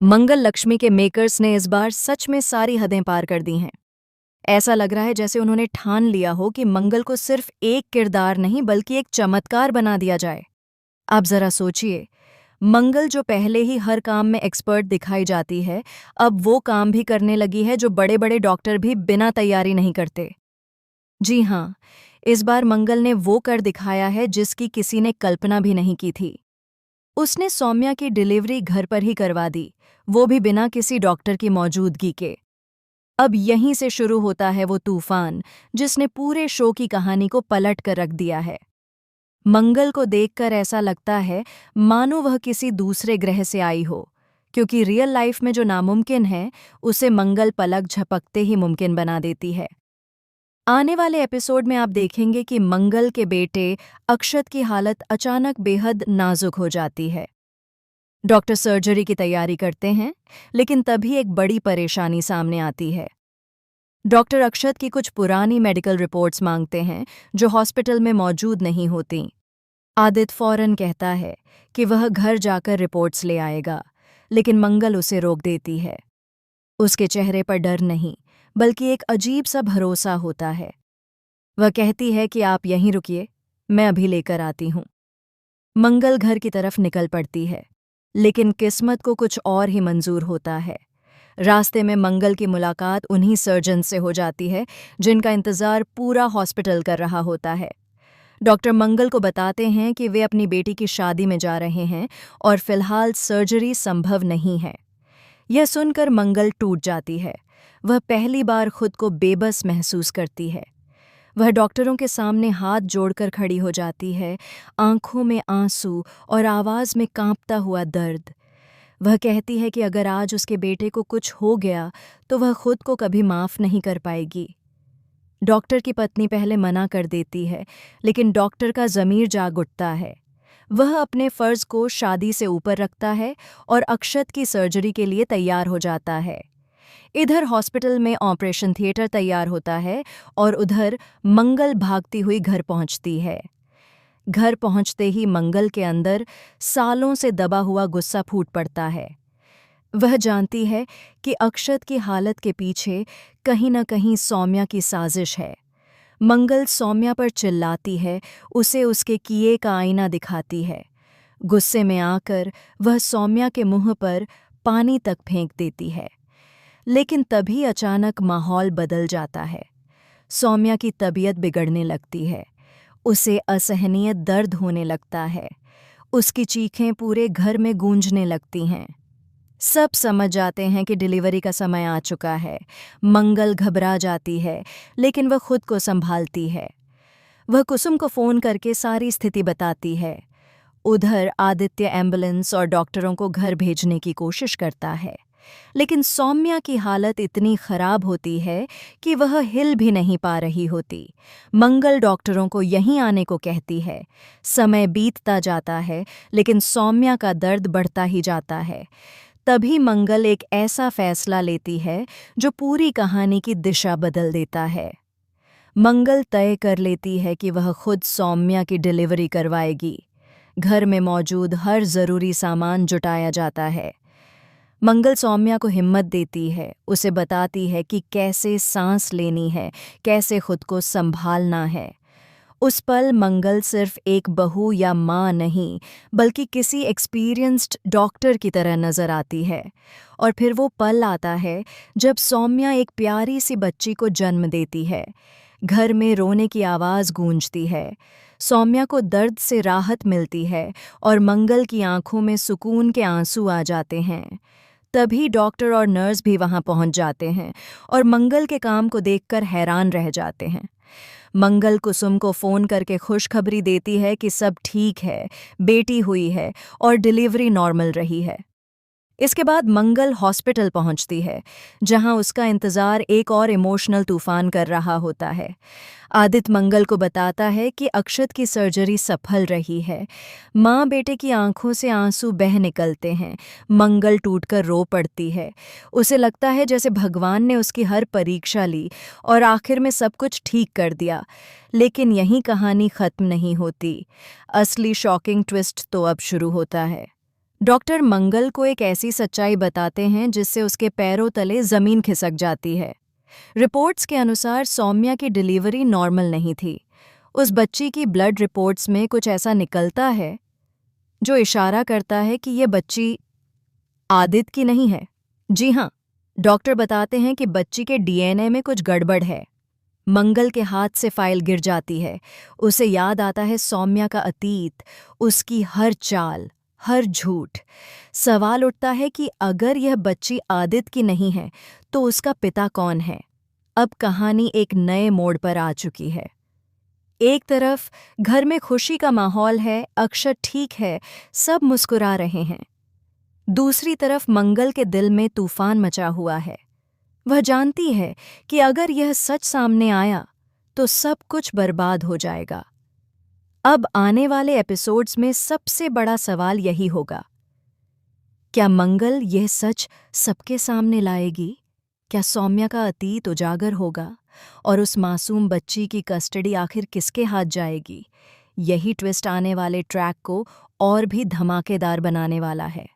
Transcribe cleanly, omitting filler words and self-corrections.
मंगल लक्ष्मी के मेकर्स ने इस बार सच में सारी हदें पार कर दी हैं। ऐसा लग रहा है जैसे उन्होंने ठान लिया हो कि मंगल को सिर्फ एक किरदार नहीं बल्कि एक चमत्कार बना दिया जाए। आप जरा सोचिए, मंगल जो पहले ही हर काम में एक्सपर्ट दिखाई जाती है, अब वो काम भी करने लगी है जो बड़े बड़े डॉक्टर भी बिना तैयारी नहीं करते। जी हाँ, इस बार मंगल ने वो कर दिखाया है जिसकी किसी ने कल्पना भी नहीं की थी। उसने सौम्या की डिलीवरी घर पर ही करवा दी, वो भी बिना किसी डॉक्टर की मौजूदगी के। अब यहीं से शुरू होता है वो तूफान जिसने पूरे शो की कहानी को पलट कर रख दिया है। मंगल को देखकर ऐसा लगता है मानो वह किसी दूसरे ग्रह से आई हो, क्योंकि रियल लाइफ में जो नामुमकिन है उसे मंगल पलक झपकते ही मुमकिन बना देती है। आने वाले एपिसोड में आप देखेंगे कि मंगल के बेटे अक्षत की हालत अचानक बेहद नाजुक हो जाती है। डॉक्टर सर्जरी की तैयारी करते हैं, लेकिन तभी एक बड़ी परेशानी सामने आती है। डॉक्टर अक्षत की कुछ पुरानी मेडिकल रिपोर्ट्स मांगते हैं जो हॉस्पिटल में मौजूद नहीं होती। आदित्य फौरन कहता है कि वह घर जाकर रिपोर्ट्स ले आएगा, लेकिन मंगल उसे रोक देती है। उसके चेहरे पर डर नहीं, बल्कि एक अजीब सा भरोसा होता है। वह कहती है कि आप यहीं रुकिए, मैं अभी लेकर आती हूँ। मंगल घर की तरफ निकल पड़ती है, लेकिन किस्मत को कुछ और ही मंजूर होता है। रास्ते में मंगल की मुलाकात उन्हीं सर्जन से हो जाती है जिनका इंतजार पूरा हॉस्पिटल कर रहा होता है। डॉक्टर मंगल को बताते हैं कि वे अपनी बेटी की शादी में जा रहे हैं और फिलहाल सर्जरी संभव नहीं है। यह सुनकर मंगल टूट जाती है। वह पहली बार खुद को बेबस महसूस करती है। वह डॉक्टरों के सामने हाथ जोड़कर खड़ी हो जाती है, आंखों में आंसू और आवाज़ में कांपता हुआ दर्द। वह कहती है कि अगर आज उसके बेटे को कुछ हो गया तो वह खुद को कभी माफ़ नहीं कर पाएगी। डॉक्टर की पत्नी पहले मना कर देती है, लेकिन डॉक्टर का ज़मीर जाग उठता है। वह अपने फ़र्ज़ को शादी से ऊपर रखता है और अक्षत की सर्जरी के लिए तैयार हो जाता है। इधर हॉस्पिटल में ऑपरेशन थिएटर तैयार होता है और उधर मंगल भागती हुई घर पहुंचती है। घर पहुंचते ही मंगल के अंदर सालों से दबा हुआ गुस्सा फूट पड़ता है। वह जानती है कि अक्षत की हालत के पीछे कहीं न कहीं सौम्या की साजिश है। मंगल सौम्या पर चिल्लाती है, उसे उसके किए का आईना दिखाती है। गुस्से में आकर वह सौम्या के मुंह पर पानी तक फेंक देती है। लेकिन तभी अचानक माहौल बदल जाता है। सौम्या की तबीयत बिगड़ने लगती है। उसे असहनीय दर्द होने लगता है। उसकी चीखें पूरे घर में गूंजने लगती हैं। सब समझ जाते हैं कि डिलीवरी का समय आ चुका है। मंगल घबरा जाती है, लेकिन वह खुद को संभालती है। वह कुसुम को फ़ोन करके सारी स्थिति बताती है। उधर आदित्य एम्बुलेंस और डॉक्टरों को घर भेजने की कोशिश करता है, लेकिन सौम्या की हालत इतनी खराब होती है कि वह हिल भी नहीं पा रही होती। मंगल डॉक्टरों को यहीं आने को कहती है। समय बीतता जाता है, लेकिन सौम्या का दर्द बढ़ता ही जाता है। तभी मंगल एक ऐसा फैसला लेती है जो पूरी कहानी की दिशा बदल देता है। मंगल तय कर लेती है कि वह खुद सौम्या की डिलीवरी करवाएगी। घर में मौजूद हर ज़रूरी सामान जुटाया जाता है। मंगल सौम्या को हिम्मत देती है, उसे बताती है कि कैसे सांस लेनी है, कैसे खुद को संभालना है। उस पल मंगल सिर्फ एक बहू या माँ नहीं, बल्कि किसी एक्सपीरियंस्ड डॉक्टर की तरह नजर आती है। और फिर वो पल आता है जब सौम्या एक प्यारी सी बच्ची को जन्म देती है। घर में रोने की आवाज़ गूंजती है। सौम्या को दर्द से राहत मिलती है और मंगल की आंखों में सुकून के आंसू आ जाते हैं। तभी डॉक्टर और नर्स भी वहां पहुंच जाते हैं और मंगल के काम को देखकर हैरान रह जाते हैं। मंगल कुसुम को फ़ोन करके खुशखबरी देती है कि सब ठीक है, बेटी हुई है और डिलीवरी नॉर्मल रही है। इसके बाद मंगल हॉस्पिटल पहुंचती है, जहां उसका इंतज़ार एक और इमोशनल तूफान कर रहा होता है। आदित्य मंगल को बताता है कि अक्षत की सर्जरी सफल रही है। माँ बेटे की आंखों से आंसू बह निकलते हैं। मंगल टूटकर रो पड़ती है। उसे लगता है जैसे भगवान ने उसकी हर परीक्षा ली और आखिर में सब कुछ ठीक कर दिया। लेकिन यहीं कहानी ख़त्म नहीं होती। असली शॉकिंग ट्विस्ट तो अब शुरू होता है। डॉक्टर मंगल को एक ऐसी सच्चाई बताते हैं जिससे उसके पैरों तले जमीन खिसक जाती है। रिपोर्ट्स के अनुसार सौम्या की डिलीवरी नॉर्मल नहीं थी। उस बच्ची की ब्लड रिपोर्ट्स में कुछ ऐसा निकलता है जो इशारा करता है कि ये बच्ची आदित्य की नहीं है। जी हाँ, डॉक्टर बताते हैं कि बच्ची के डीएनए में कुछ गड़बड़ है। मंगल के हाथ से फाइल गिर जाती है। उसे याद आता है सौम्या का अतीत, उसकी हर चाल, हर झूठ। सवाल उठता है कि अगर यह बच्ची आदित्य की नहीं है तो उसका पिता कौन है। अब कहानी एक नए मोड़ पर आ चुकी है। एक तरफ घर में खुशी का माहौल है, अक्षर ठीक है, सब मुस्कुरा रहे हैं। दूसरी तरफ मंगल के दिल में तूफान मचा हुआ है। वह जानती है कि अगर यह सच सामने आया तो सब कुछ बर्बाद हो जाएगा। अब आने वाले एपिसोड्स में सबसे बड़ा सवाल यही होगा, क्या मंगल यह सच सबके सामने लाएगी? क्या सौम्या का अतीत उजागर होगा और उस मासूम बच्ची की कस्टडी आखिर किसके हाथ जाएगी? यही ट्विस्ट आने वाले ट्रैक को और भी धमाकेदार बनाने वाला है।